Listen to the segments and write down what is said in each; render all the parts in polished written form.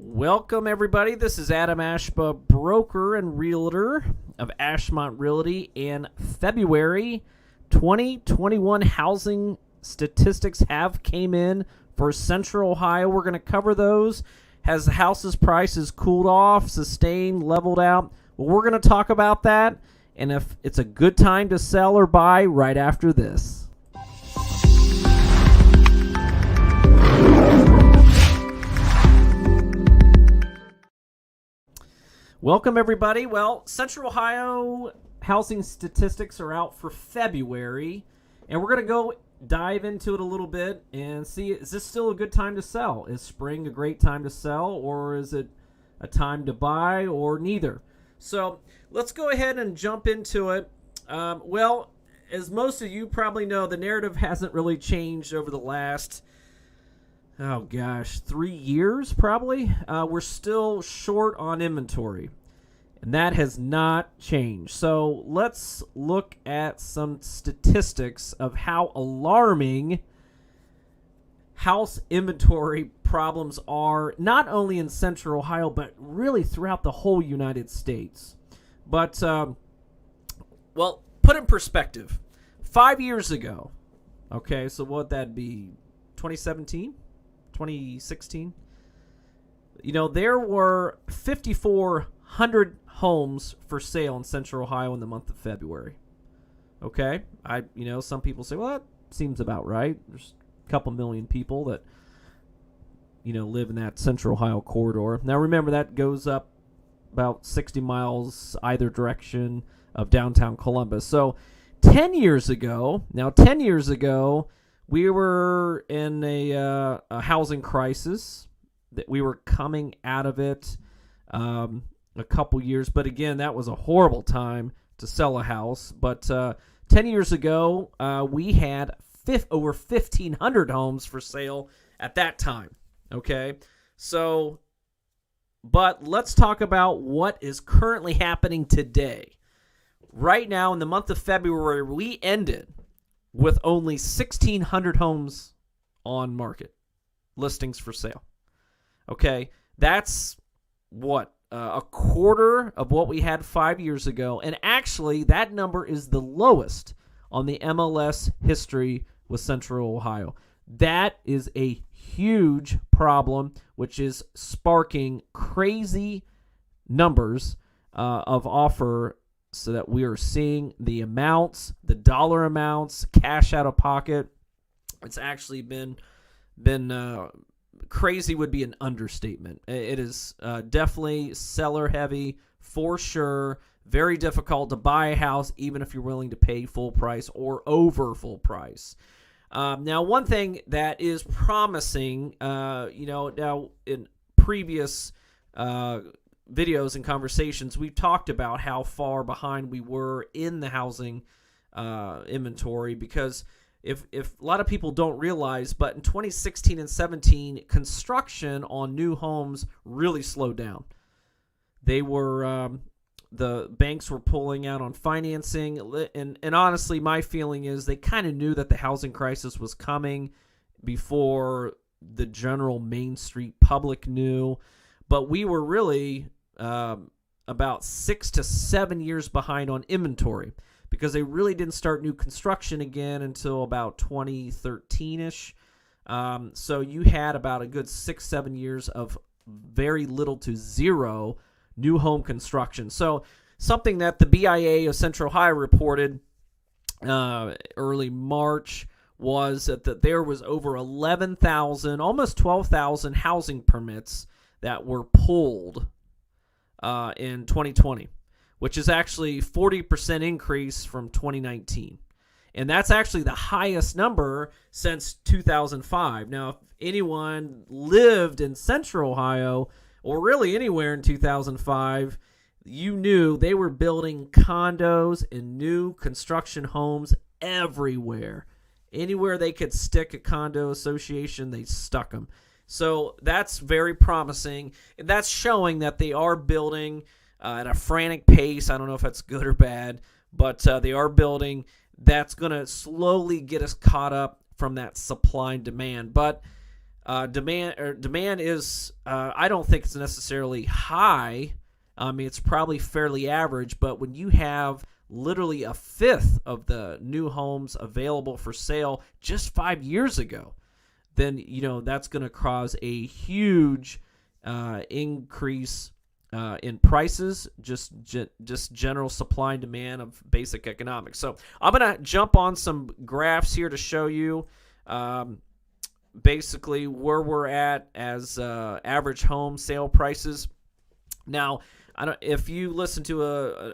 Welcome, everybody. This is Adam Ashba, broker and realtor of Ashmont Realty. And February 2021 housing statistics have came in for Central Ohio. We're going to cover those. Has the house's prices cooled off, sustained, leveled out? Well, we're going to talk about that and if it's a good time to sell or buy right after this. Welcome, everybody. Well, Central Ohio housing statistics are out for February, and we're going to go dive into it a little bit and see, is this still a good time to sell? Is spring a great time to sell, or is it a time to buy, or neither? So let's go ahead and jump into it. Well, as most of you probably know, the narrative hasn't really changed over the last 3 years probably. We're still short on inventory, and that has not changed. So let's look at some statistics of how alarming house inventory problems are, not only in Central Ohio, but really throughout the whole United States. But, well, put in perspective, 5 years ago, okay, so what would that be, 2017? 2016, there were 5,400 homes for sale in Central Ohio in the month of February. Okay, some people say, well, that seems about right. There's a couple million people that live in that Central Ohio corridor. Now remember, that goes up about 60 miles either direction of downtown Columbus. So 10 years ago, we were in a housing crisis. That we were coming out of it a couple years. But again, that was a horrible time to sell a house. But 10 years ago, we had over 1,500 homes for sale at that time. Okay? So, but let's talk about what is currently happening today. Right now, in the month of February, we ended with only 1,600 homes on market, listings for sale. Okay, that's what, a quarter of what we had 5 years ago. And actually, that number is the lowest on the MLS history with Central Ohio. That is a huge problem, which is sparking crazy numbers of offer, so that we are seeing the amounts, the dollar amounts, cash out of pocket. It's actually been crazy would be an understatement. It is definitely seller heavy for sure. Very difficult to buy a house, even if you're willing to pay full price or over full price. Now, one thing that is promising, now in previous videos and conversations, we've talked about how far behind we were in the housing inventory, because if a lot of people don't realize, but in 2016 and 17, construction on new homes really slowed down. They were the banks were pulling out on financing, and honestly, my feeling is they kind of knew that the housing crisis was coming before the general Main Street public knew. But we were really about 6 to 7 years behind on inventory, because they really didn't start new construction again until about 2013-ish. So you had about a good 6-7 years of very little to zero new home construction. So something that the BIA of Central Ohio reported early March was that there was over 11,000, almost 12,000 housing permits that were pulled in 2020, which is actually 40% increase from 2019. And that's actually the highest number since 2005. Now, if anyone lived in Central Ohio, or really anywhere in 2005, you knew they were building condos and new construction homes everywhere. Anywhere they could stick a condo association, they stuck them. So that's very promising. And that's showing that they are building at a frantic pace. I don't know if that's good or bad, but they are building. That's going to slowly get us caught up from that supply and demand. But Demand is I don't think it's necessarily high. I mean, it's probably fairly average, but when you have literally a fifth of the new homes available for sale just 5 years ago, then that's going to cause a huge increase in prices, just general supply and demand of basic economics. So I'm going to jump on some graphs here to show you basically where we're at as average home sale prices. Now, if you listened to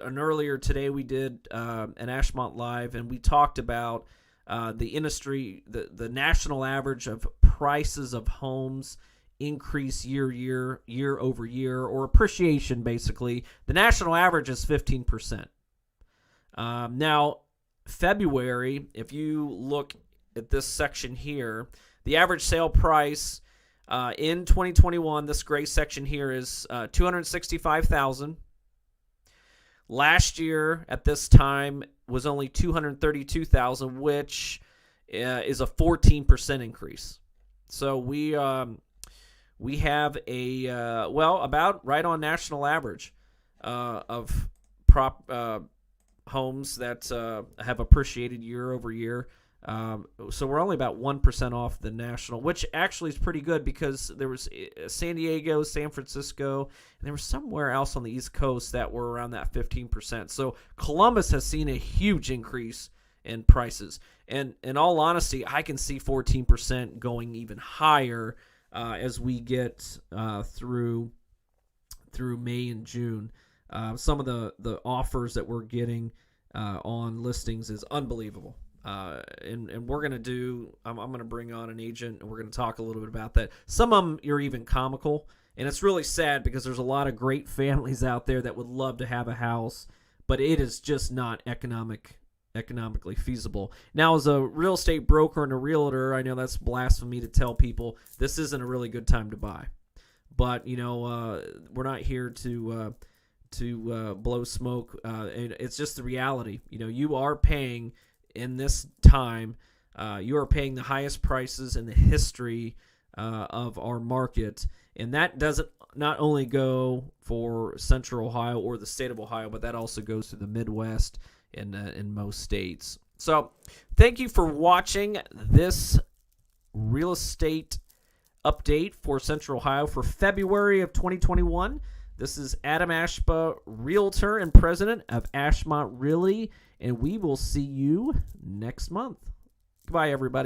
an earlier today, we did an Ashmont Live, and we talked about the industry, the national average of prices of homes increase year over year, or appreciation basically. The national average is 15%. Now, February, if you look at this section here, the average sale price in 2021, this gray section here is $265,000. Last year at this time was only $232,000, which is a 14% increase. So we have about right on national average of homes that have appreciated year over year. So we're only about 1% off the national, which actually is pretty good, because there was San Diego, San Francisco, and there was somewhere else on the East Coast that were around that 15%. So Columbus has seen a huge increase in prices. And in all honesty, I can see 14% going even higher as we get through May and June. Some of the offers that we're getting on listings is unbelievable. And we're going to I'm going to bring on an agent, and we're going to talk a little bit about that. Some of them are even comical, and it's really sad because there's a lot of great families out there that would love to have a house, but it is just not economically feasible. Now, as a real estate broker and a realtor, I know that's blasphemy to tell people this isn't a really good time to buy. But, we're not here to blow smoke. It's just the reality. You are paying in this time, you are paying the highest prices in the history of our market, and that doesn't not only go for Central Ohio or the state of Ohio, but that also goes to the Midwest and in most states. So, thank you for watching this real estate update for Central Ohio for February of 2021. This is Adam Ashba, Realtor and President of Ashmont Realty, and we will see you next month. Goodbye, everybody.